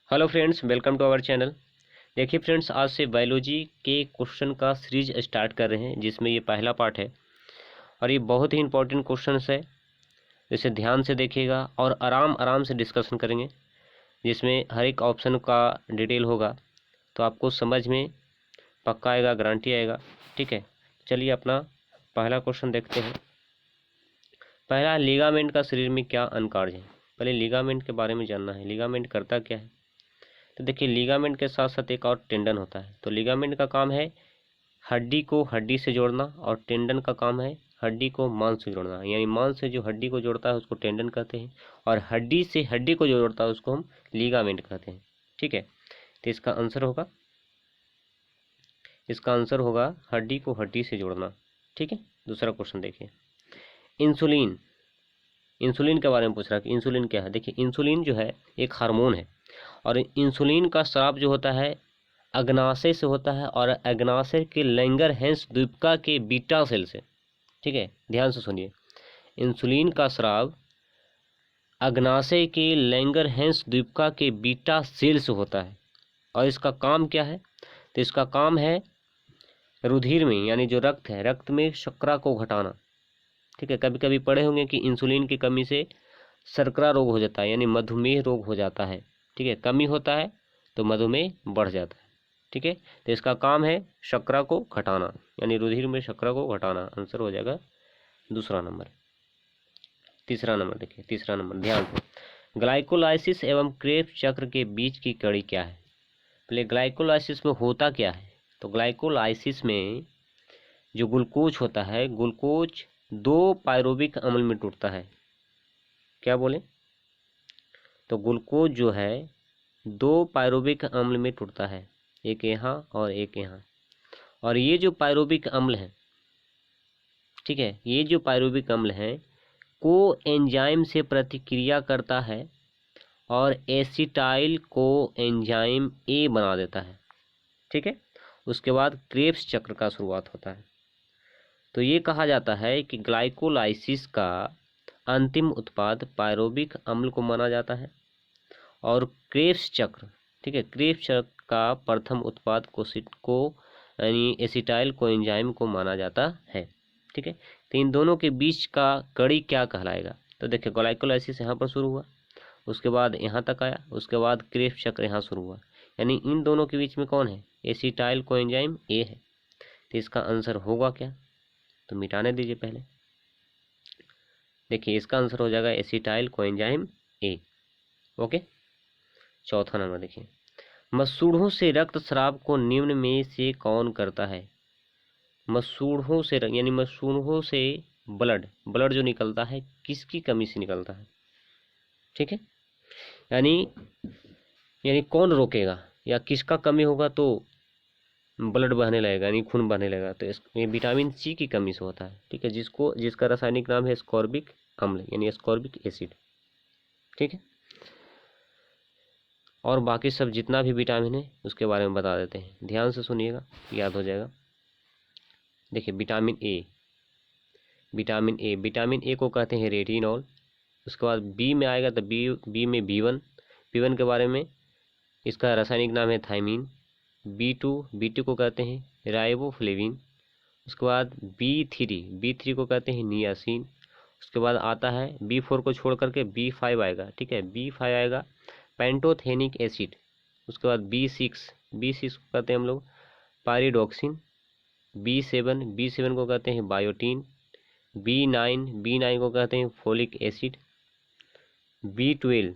Hello friends, welcome to our channel. देखिए friends, आज से बायोलॉजी के क्वेश्चन का सीरीज स्टार्ट कर रहे हैं, जिसमें ये पहला पार्ट है और ये बहुत ही इंपॉर्टेंट क्वेश्चन है। इसे ध्यान से देखिएगा और आराम आराम से डिस्कशन करेंगे, जिसमें हर एक ऑप्शन का डिटेल होगा, तो आपको समझ में पक्का आएगा, गारंटी आएगा। ठीक है, चलिए अपना पहला क्वेश्चन देखते हैं। पहला, लिगामेंट का शरीर में क्या अनुकार्य है। पहले लिगामेंट के बारे में जानना है, लिगामेंट करता क्या है। तो देखिए, लिगामेंट के साथ साथ एक और टेंडन होता है। तो लिगामेंट का काम है हड्डी को हड्डी से जोड़ना, और टेंडन का काम है हड्डी को मांस से जोड़ना। यानी मांस से जो हड्डी को जोड़ता है उसको टेंडन कहते हैं, और हड्डी से हड्डी को जो जोड़ता है उसको हम लिगामेंट कहते हैं। ठीक है, तो इसका आंसर होगा हड्डी को हड्डी से जोड़ना। ठीक है, दूसरा क्वेश्चन देखिए। इंसुलिन, इंसुलिन के बारे में पूछ रहा है कि इंसुलिन क्या है। देखिए, इंसुलिन जो है एक हार्मोन है, और इंसुलिन का स्राव जो होता है अग्नाशय से होता है, और अग्नाशय के लैंगरहैंस द्वीपिका के बीटा सेल से। ठीक है, ध्यान से सुनिए। इंसुलिन का स्राव अग्नाशय के लैंगरहैंस द्वीपिका के बीटा सेल से होता है, और इसका काम क्या है। तो इसका काम है रुधिर में, यानी जो रक्त है, रक्त में शर्करा को घटाना। ठीक है, कभी कभी पढ़े होंगे कि इंसुलिन की कमी से शर्करा रोग हो जाता है, यानी मधुमेह रोग हो जाता है। ठीक है, कमी होता है तो मधुमेह बढ़ जाता है। ठीक है, तो इसका काम है शर्करा को घटाना, यानी रुधिर में शर्करा को घटाना। आंसर हो जाएगा दूसरा नंबर। तीसरा नंबर देखिए, तीसरा नंबर ध्यान से। ग्लाइकोलाइसिस एवं क्रेब्स चक्र के बीच की कड़ी क्या है। पहले ग्लाइकोलाइसिस में होता क्या है। तो ग्लाइकोलाइसिस में जो ग्लूकोज होता है, ग्लूकोज दो पायरुविक अम्ल में टूटता है। क्या बोले, तो ग्लूकोज जो है दो पायरुविक अम्ल में टूटता है, एक यहाँ और एक यहाँ। और ये जो पायरुविक अम्ल है, ठीक है, ये जो पायरुविक अम्ल है को एंजाइम से प्रतिक्रिया करता है, और एसिटाइल को एंजाइम ए बना देता है। ठीक है, उसके बाद क्रेब्स चक्र का शुरुआत होता है। तो ये कहा जाता है कि ग्लाइकोलाइसिस का अंतिम उत्पाद पायरुविक अम्ल को माना जाता है, और क्रेब्स चक्र, ठीक है, क्रेब्स चक्र का प्रथम उत्पाद को यानी एसिटाइल को एंजाइम को माना जाता है। ठीक है, तो इन दोनों के बीच का कड़ी क्या कहलाएगा। तो देखिए, ग्लाइकोलाइसिस यहाँ पर शुरू हुआ, उसके बाद यहाँ तक आया, उसके बाद क्रेब्स चक्र यहाँ शुरू हुआ, यानी इन दोनों के बीच में कौन है, एसिटाइल को एंजाइम ए है। तो इसका आंसर होगा क्या, तो मिटाने दीजिए पहले। देखिए, इसका आंसर हो जाएगा acetyl co enzyme A. Okay, चौथा नंबर देखिए। मसूड़ों से रक्त स्राव को निम्न में से कौन करता है। मसूड़ों से यानी मसूड़ों से ब्लड जो निकलता है किसकी कमी से निकलता है। ठीक है, यानी यानी कौन रोकेगा, या किसका कमी होगा तो ब्लड बहने लगेगा, यानी खून बहने लगेगा। तो ये विटामिन सी की कमी से होता है। ठीक है, जिसका रासायनिक नाम है एस्कॉर्बिक अम्ल, यानी एस्कॉर्बिक एसिड। ठीक है, और बाकी सब जितना भी विटामिन है उसके बारे में बता देते हैं, ध्यान से सुनिएगा, याद हो जाएगा। देखिए, विटामिन ए, विटामिन ए को कहते हैं रेटिनॉल। उसके बाद बी में आएगा तो बी में बी वन के बारे में, इसका रासायनिक नाम है थायमीन। बी टू को कहते हैं राइबोफ्लेविन। उसके बाद बी थ्री को कहते हैं नियासिन। उसके बाद आता है बी4 को छोड़ करके बी5 आएगा। ठीक है, बी5 आएगा पेंटोथेनिक एसिड। उसके बाद बी6 को कहते हैं हम लोग पायरिडॉक्सिन। बी7 को कहते हैं बायोटीन। बी9 को कहते हैं फोलिक एसिड। बी12,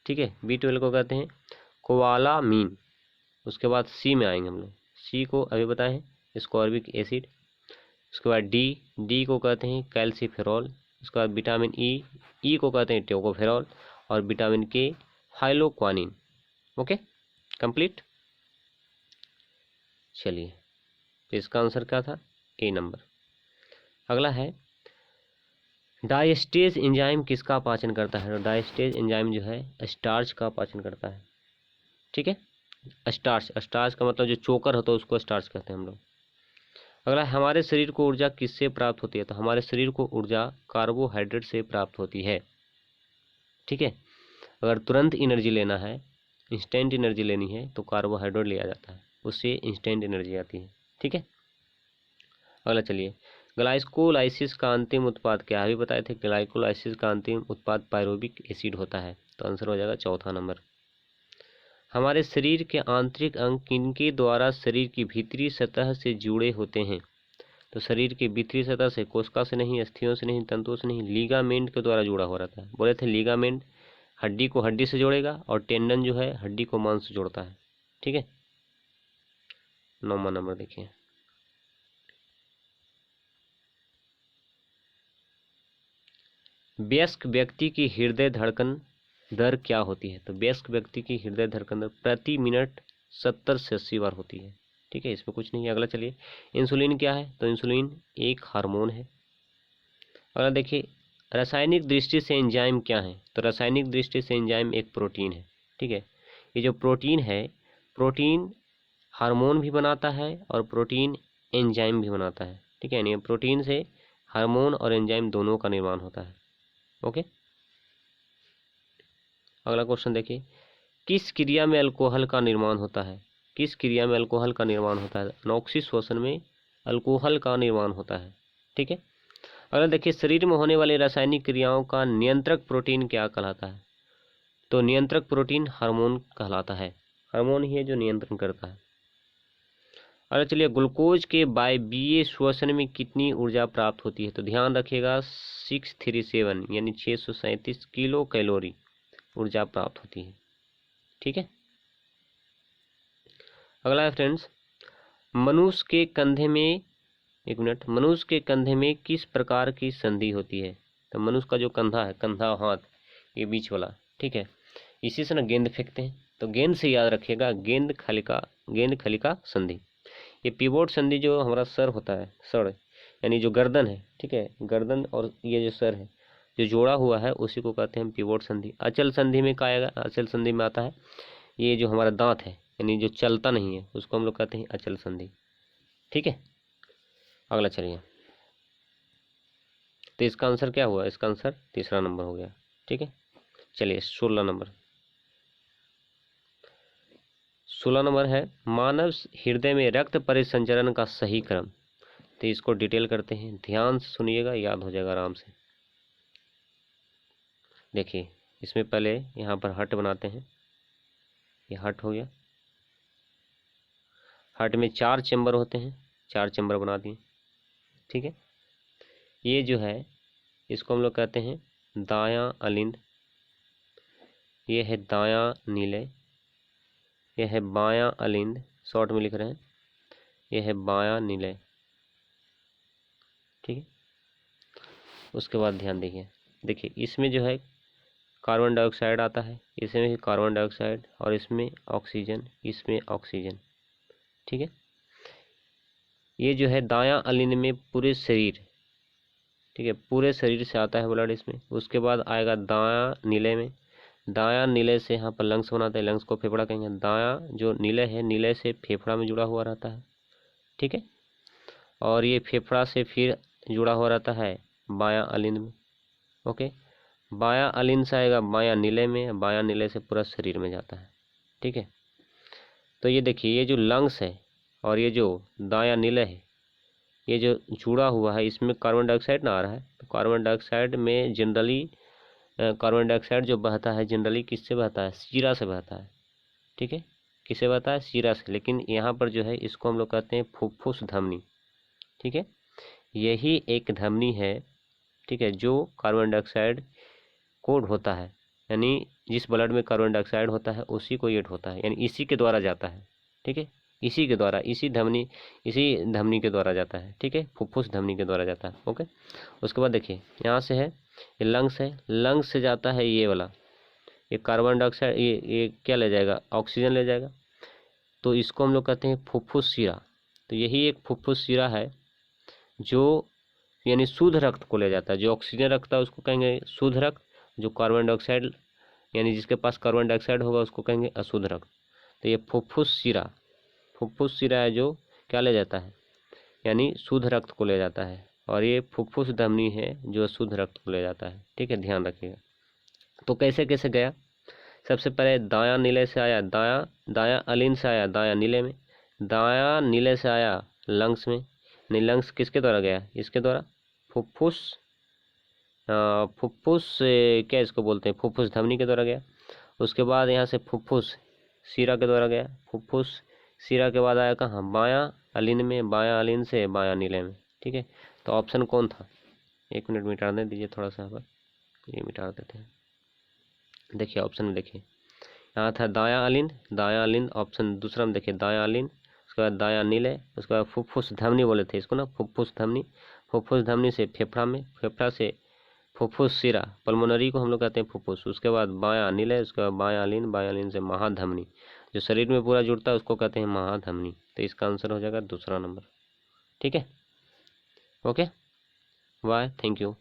ठीक है, बी12 को कहते हैं कोवालामीन। उसके बाद सी में आएंगे हम लोग, सी को अभी बताए हैं एस्कॉर्बिक एसिड। उसके बाद डी को कहते हैं कैल्सीफेरॉल। उसके बाद विटामिन ई को कहते हैं टोकोफेरॉल, और विटामिन के हाइलोक्वानिन। Okay, complete. चलिए, तो इसका आंसर क्या था, ए नंबर। अगला है डायस्टेज एंजाइम किसका पाचन करता है। तो डायस्टेज एंजाइम जो है स्टार्च का पाचन करता है। ठीक है, स्टार्च का मतलब जो चोकर होता है उसको स्टार्च कहते हैं हम लोग। अगला, हमारे शरीर को ऊर्जा किससे प्राप्त होती है। तो हमारे शरीर को ऊर्जा कार्बोहाइड्रेट से प्राप्त होती है। ठीक है, अगर तुरंत एनर्जी लेना है, इंस्टेंट एनर्जी लेनी है तो कार्बोहाइड्रेट लिया जाता है, उससे इंस्टेंट एनर्जी आती है। ठीक है, अगला चलिए, ग्लाइकोलाइसिस का अंतिम उत्पाद क्या है? अभी बताए थे ग्लाइकोलाइसिस का अंतिम उत्पाद पायरुविक एसिड होता है, तो आंसर हो जाएगा चौथा नंबर। हमारे शरीर के आंतरिक अंग किनके द्वारा शरीर की भीतरी सतह से जुड़े होते हैं? तो शरीर की भीतरी सतह से, कोशिका से नहीं, अस्थियों से नहीं, तंतुओं से नहीं, लीगामेंट के द्वारा जुड़ा हो रहता है। बोले थे लीगामेंट हड्डी को हड्डी से जोड़ेगा और टेंडन जो है हड्डी को मांस से जोड़ता है। ठीक है, 9वां नंबर देखिए, वयस्क व्यक्ति की हृदय धड़कन दर क्या होती है? तो वयस्क व्यक्ति की हृदय धड़कन दर प्रति मिनट 70 से 80 बार होती है। ठीक है, इसमें कुछ नहीं है। अगला चलिए, इंसुलिन क्या है? तो इंसुलिन एक हार्मोन है। अगला देखिए, रासायनिक दृष्टि से एंजाइम क्या है? तो रासायनिक दृष्टि से एंजाइम एक प्रोटीन है। ठीक है, ये जो प्रोटीन है, प्रोटीन हार्मोन भी बनाता है और प्रोटीन एंजाइम भी बनाता है। ठीक है, यानी प्रोटीन से हार्मोन और एंजाइम दोनों का निर्माण होता है। ओके, अगला क्वेश्चन देखिए, किस क्रिया में अल्कोहल का निर्माण होता है? किस क्रिया में अल्कोहल का निर्माण होता है? नॉक्सिस श्वसन में अल्कोहल का निर्माण होता है। ठीक है, अगला देखिए, शरीर में होने वाली रासायनिक क्रियाओं का नियंत्रक प्रोटीन क्या कहलाता है? तो नियंत्रक प्रोटीन हार्मोन कहलाता है। हार्मोन ही है जो नियंत्रण करता है। अगला चलिए, ग्लूकोज के वायवीय श्वसन में कितनी ऊर्जा प्राप्त होती है? तो ध्यान रखिएगा 637 यानी 637 किलो कैलोरी ऊर्जा प्राप्त होती है। ठीक है, अगला है फ्रेंड्स, मनुष्य के कंधे में, एक मिनट, मनुष्य के कंधे में किस प्रकार की संधि होती है? तो मनुष्य का जो कंधा है, कंधा हाथ, ये बीच वाला, ठीक है, इसी से ना गेंद फेंकते हैं, तो गेंद से याद रखिएगा, गेंद खलिका संधि। ये पिवोट संधि जो हमारा सर होता है, सर यानी जो गर्दन है, ठीक है, गर्दन और ये जो सर है जो जोड़ा हुआ है, उसी को कहते हैं पिवोट संधि। अचल संधि में क्या आएगा? अचल संधि में आता है ये जो हमारा दांत है, यानी जो चलता नहीं है, उसको हम लोग कहते हैं अचल संधि। ठीक है, अगला चलिए, तो इसका आंसर क्या हुआ? इसका आंसर तीसरा नंबर हो गया। ठीक है, चलिए 16 नंबर है, मानव हृदय में रक्त परिसंचरण का सही क्रम। तो इसको डिटेल करते हैं, ध्यान से सुनिएगा, याद हो जाएगा आराम से। देखिए, इसमें पहले यहाँ पर हट बनाते हैं, ये हट हो गया। हट में 4 चैम्बर होते हैं, 4 चैम्बर बना दिए। ठीक है, ये जो है इसको हम लोग कहते हैं दायां अलिंद, ये है दायां नीले, यह है बायां अलिंद, शॉर्ट में लिख रहे हैं, यह है बायां नीले। ठीक है, उसके बाद ध्यान देखिए, देखिए इसमें जो है कार्बन डाइऑक्साइड आता है, इसमें भी कार्बन डाइऑक्साइड और इसमें ऑक्सीजन, इसमें ऑक्सीजन। ठीक है, ये जो है दायां अलिंद में पूरे शरीर, ठीक है, पूरे शरीर से आता है ब्लड इसमें। उसके बाद आएगा दायां नीले में, दायां नीले से यहाँ पर लंग्स बनाते हैं, लंग्स को फेफड़ा कहेंगे। दायां जो नीले है, नीले से फेफड़ा में जुड़ा हुआ रहता है। ठीक है, और ये फेफड़ा से फिर जुड़ा हुआ रहता है बायां अलिंद में। ओके, बायां अलिंद से आएगा बायां नीले में, बायां नीले से पूरा शरीर में जाता है। ठीक है, तो ये देखिए, ये जो लंग्स है और ये जो दायां नीले है, ये जो जुड़ा हुआ है, इसमें कार्बन डाइऑक्साइड ना आ रहा है, तो कार्बन डाइऑक्साइड में जनरली कार्बन डाइऑक्साइड जो बहता है जनरली किससे बहता है? शीरा से बहता है। ठीक है, किससे बहता है? शीरा से। लेकिन यहाँ पर जो है इसको हम लोग कहते हैं फुफ्फुस धमनी। ठीक है, यही एक धमनी है, ठीक है, जो कार्बन डाइऑक्साइड को ढोता है, यानी जिस ब्लड में कार्बन डाइऑक्साइड होता है उसी को ये ढोता है, यानी इसी के द्वारा जाता है। ठीक है, इसी के द्वारा, इसी धमनी के द्वारा जाता है। ठीक है, फुफ्फुस धमनी के द्वारा जाता है। ओके, उसके बाद देखिए यहाँ से है, ये लंग्स है, लंग्स से जाता है ये वाला, ये कार्बन डाइऑक्साइड, ये क्या ले जाएगा? ऑक्सीजन ले जाएगा, तो इसको हम लोग कहते हैं फुफ्फुस शिरा। तो यही एक फुफ्फुस शिरा है जो यानी शुद्ध रक्त को ले जाता है। जो ऑक्सीजन रखता है उसको कहेंगे शुद्ध रक्त, जो कार्बन डाइऑक्साइड यानी जिसके पास कार्बन डाइऑक्साइड होगा उसको कहेंगे अशुद्ध रक्त। तो ये फुफ्फुस शिरा है जो क्या ले जाता है? यानी शुद्ध रक्त को ले जाता है, और ये फुफ्फुस धमनी है जो शुद्ध रक्त को ले जाता है। ठीक है, ध्यान रखिएगा। तो कैसे कैसे गया? सबसे पहले दायां नीले से आया, दायां अलिन से आया दायां नीले में, दायां नीले से आया लंग्स में, नहीं लंग्स किसके द्वारा गया, इसके द्वारा फुफ्फुस, फुफ्फुस क्या इसको बोलते हैं, फुफ्फुस धमनी के द्वारा गया। उसके बाद यहाँ से फुफ्फुस सीरा के द्वारा गया, फुफ्फुस सीरा के बाद आया कहाँ, बायां अलिन में, बायां अलिन से बायां नीले में। ठीक है, तो ऑप्शन कौन था, 1 मिनट मिटाने दीजिए थोड़ा सा, यहाँ पर ये मिटा देते हैं। देखिए ऑप्शन में देखिए, यहाँ था दायां अलिन ऑप्शन दूसरा में देखिए दायां अलिन, उसके बाद दायां नीले, उसके बाद फुफ्फुस धमनी बोले थे इसको ना, फुफ्फुस धमनी, फुफ्फुस धमनी से फेफड़ा में, फेफड़ा से फुफ्फुस सिरा, पल्मोनरी को हम लोग कहते हैं फुफ्फुस, उसके बाद बायां नीले, उसके बाद बायां अलिन से महाधमनी, जो शरीर में पूरा जुड़ता है उसको कहते हैं महाधमनी। तो इसका आंसर हो जाएगा दूसरा नंबर। ठीक है, ओके, बाय, थैंक यू।